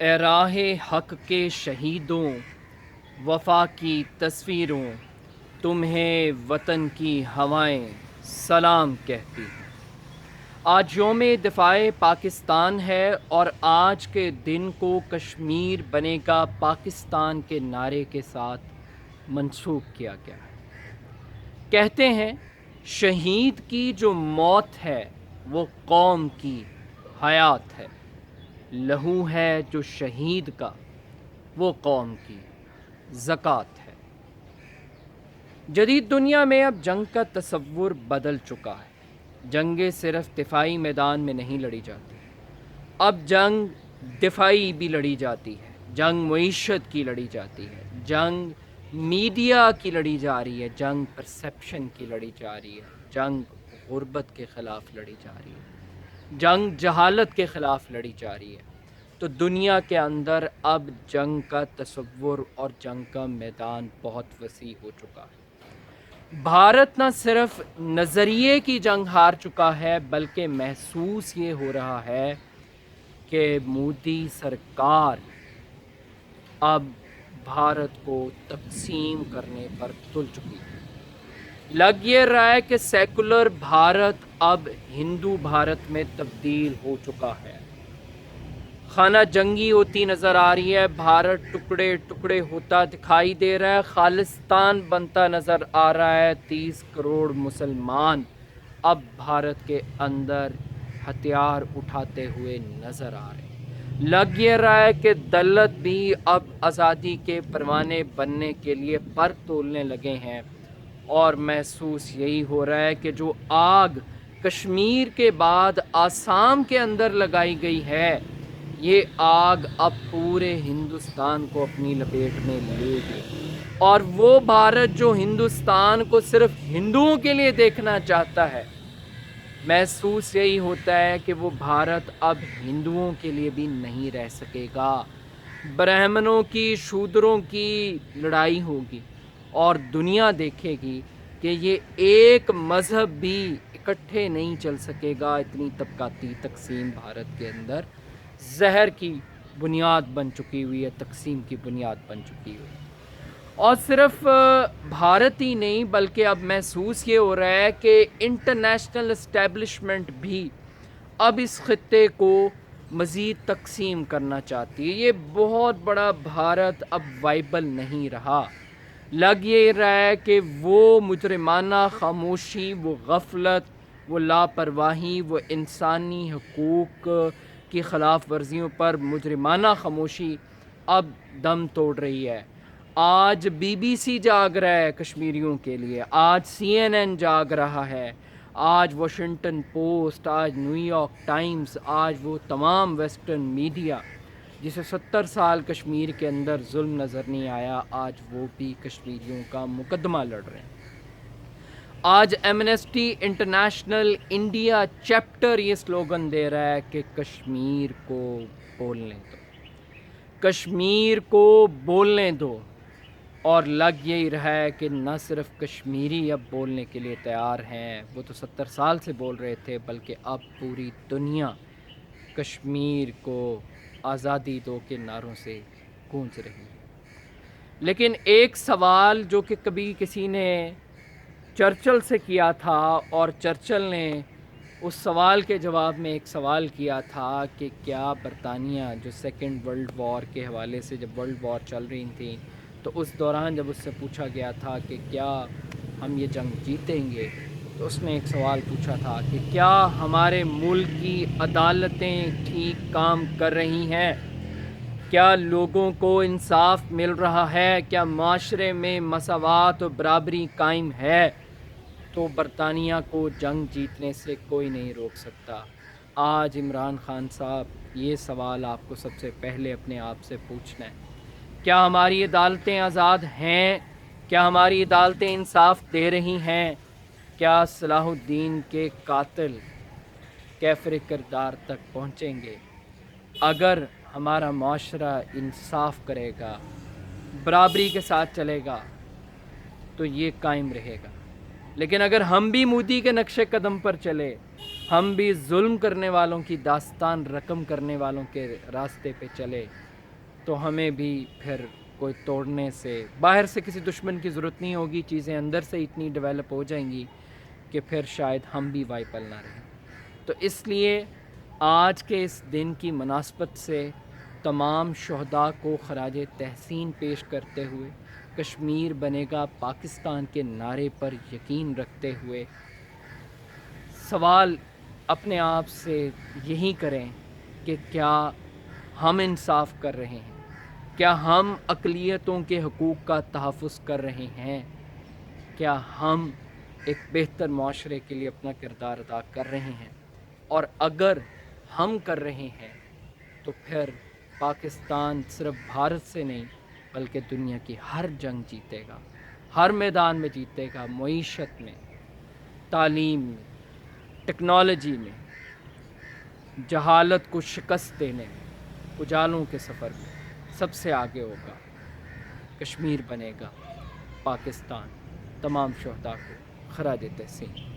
اے راہ حق کے شہیدوں، وفا کی تصویروں، تمہیں وطن کی ہوائیں سلام کہتی ہیں۔ آج یوم دفاع پاکستان ہے اور آج کے دن کو کشمیر بنے گا پاکستان کے نعرے کے ساتھ منسوب کیا گیا ہے۔ کہتے ہیں شہید کی جو موت ہے وہ قوم کی حیات ہے، لہو ہے جو شہید کا وہ قوم کی زکوٰۃ ہے۔ جدید دنیا میں اب جنگ کا تصور بدل چکا ہے۔ جنگیں صرف دفاعی میدان میں نہیں لڑی جاتی، اب جنگ دفاعی بھی لڑی جاتی ہے، جنگ معیشت کی لڑی جاتی ہے، جنگ میڈیا کی لڑی جا رہی ہے، جنگ پرسیپشن کی لڑی جا رہی ہے، جنگ غربت کے خلاف لڑی جا رہی ہے، جنگ جہالت کے خلاف لڑی جا رہی ہے۔ تو دنیا کے اندر اب جنگ کا تصور اور جنگ کا میدان بہت وسیع ہو چکا ہے۔ بھارت نہ صرف نظریے کی جنگ ہار چکا ہے بلکہ محسوس یہ ہو رہا ہے کہ مودی سرکار اب بھارت کو تقسیم کرنے پر تل چکی ہے۔ لگ یہ رہا ہے کہ سیکولر بھارت اب ہندو بھارت میں تبدیل ہو چکا ہے۔ خانہ جنگی ہوتی نظر آ رہی ہے، بھارت ٹکڑے ٹکڑے ہوتا دکھائی دے رہا ہے، خالصتان بنتا نظر آ رہا ہے۔ 30 کروڑ مسلمان اب بھارت کے اندر ہتھیار اٹھاتے ہوئے نظر آ رہے ہیں۔ لگ یہ رہا ہے کہ دلت بھی اب آزادی کے پروانے بننے کے لیے پر تولنے لگے ہیں، اور محسوس یہی ہو رہا ہے کہ جو آگ کشمیر کے بعد آسام کے اندر لگائی گئی ہے، یہ آگ اب پورے ہندوستان کو اپنی لپیٹ میں لے گی، اور وہ بھارت جو ہندوستان کو صرف ہندوؤں کے لیے دیکھنا چاہتا ہے، محسوس یہی ہوتا ہے کہ وہ بھارت اب ہندوؤں کے لیے بھی نہیں رہ سکے گا۔ برہمنوں کی، شودروں کی لڑائی ہوگی، اور دنیا دیکھے گی کہ یہ ایک مذہب بھی اکٹھے نہیں چل سکے گا۔ اتنی طبقاتی تقسیم بھارت کے اندر زہر کی بنیاد بن چکی ہوئی ہے، تقسیم کی بنیاد بن چکی ہوئی ہے۔ اور صرف بھارت ہی نہیں بلکہ اب محسوس یہ ہو رہا ہے کہ انٹرنیشنل اسٹیبلشمنٹ بھی اب اس خطے کو مزید تقسیم کرنا چاہتی ہے۔ یہ بہت بڑا بھارت اب وائبل نہیں رہا۔ لگ یہ رہا ہے کہ وہ مجرمانہ خاموشی، وہ غفلت، وہ لاپرواہی، وہ انسانی حقوق کی خلاف ورزیوں پر مجرمانہ خاموشی اب دم توڑ رہی ہے۔ آج بی بی سی جاگ رہا ہے کشمیریوں کے لیے، آج سی این این جاگ رہا ہے، آج واشنگٹن پوسٹ، آج نیو یارک ٹائمز، آج وہ تمام ویسٹرن میڈیا جسے 70 سال کشمیر کے اندر ظلم نظر نہیں آیا، آج وہ بھی کشمیریوں کا مقدمہ لڑ رہے ہیں۔ آج ایمنسٹی انٹرنیشنل انڈیا چیپٹر یہ سلوگن دے رہا ہے کہ کشمیر کو بولنے دو، کشمیر کو بولنے دو۔ اور لگ یہی رہا ہے کہ نہ صرف کشمیری اب بولنے کے لیے تیار ہیں، وہ تو 70 سال سے بول رہے تھے، بلکہ اب پوری دنیا کشمیر کو آزادی دو کے نعروں سے گونج رہی ہے۔ لیکن ایک سوال جو کہ کبھی کسی نے چرچل سے کیا تھا، اور چرچل نے اس سوال کے جواب میں ایک سوال کیا تھا کہ کیا برطانیہ جو سیکنڈ ورلڈ وار کے حوالے سے جب ورلڈ وار چل رہی تھیں تو اس دوران جب اس سے پوچھا گیا تھا کہ کیا ہم یہ جنگ جیتیں گے، تو اس نے ایک سوال پوچھا تھا کہ کیا ہمارے ملک کی عدالتیں ٹھیک کام کر رہی ہیں، کیا لوگوں کو انصاف مل رہا ہے، کیا معاشرے میں مساوات و برابری قائم ہے؟ تو برطانیہ کو جنگ جیتنے سے کوئی نہیں روک سکتا۔ آج عمران خان صاحب یہ سوال آپ کو سب سے پہلے اپنے آپ سے پوچھنا ہے، کیا ہماری عدالتیں آزاد ہیں؟ کیا ہماری عدالتیں انصاف دے رہی ہیں؟ کیا صلاح الدین کے قاتل کیفر کردار تک پہنچیں گے؟ اگر ہمارا معاشرہ انصاف کرے گا، برابری کے ساتھ چلے گا، تو یہ قائم رہے گا۔ لیکن اگر ہم بھی مودی کے نقش قدم پر چلے ہم بھی ظلم کرنے والوں کی داستان رقم کرنے والوں کے راستے پہ چلے تو ہمیں بھی پھر کوئی توڑنے سے باہر سے کسی دشمن کی ضرورت نہیں ہوگی، چیزیں اندر سے اتنی ڈیولپ ہو جائیں گی کہ پھر شاید ہم بھی وائپل نہ رہیں۔ تو اس لیے آج کے اس دن کی مناسبت سے تمام شہداء کو خراج تحسین پیش کرتے ہوئے، کشمیر بنے گا پاکستان کے نعرے پر یقین رکھتے ہوئے سوال اپنے آپ سے یہی کریں کہ کیا ہم انصاف کر رہے ہیں؟ کیا ہم اقلیتوں کے حقوق کا تحفظ کر رہے ہیں؟ کیا ہم ایک بہتر معاشرے کے لیے اپنا کردار ادا کر رہے ہیں؟ اور اگر ہم کر رہے ہیں تو پھر پاکستان صرف بھارت سے نہیں بلکہ دنیا کی ہر جنگ جیتے گا، ہر میدان میں جیتے گا، معیشت میں، تعلیم میں، ٹیکنالوجی میں، جہالت کو شکست دینے میں، اجالوں کے سفر میں سب سے آگے ہوگا۔ کشمیر بنے گا پاکستان۔ تمام شہداء کو خراج تحسین۔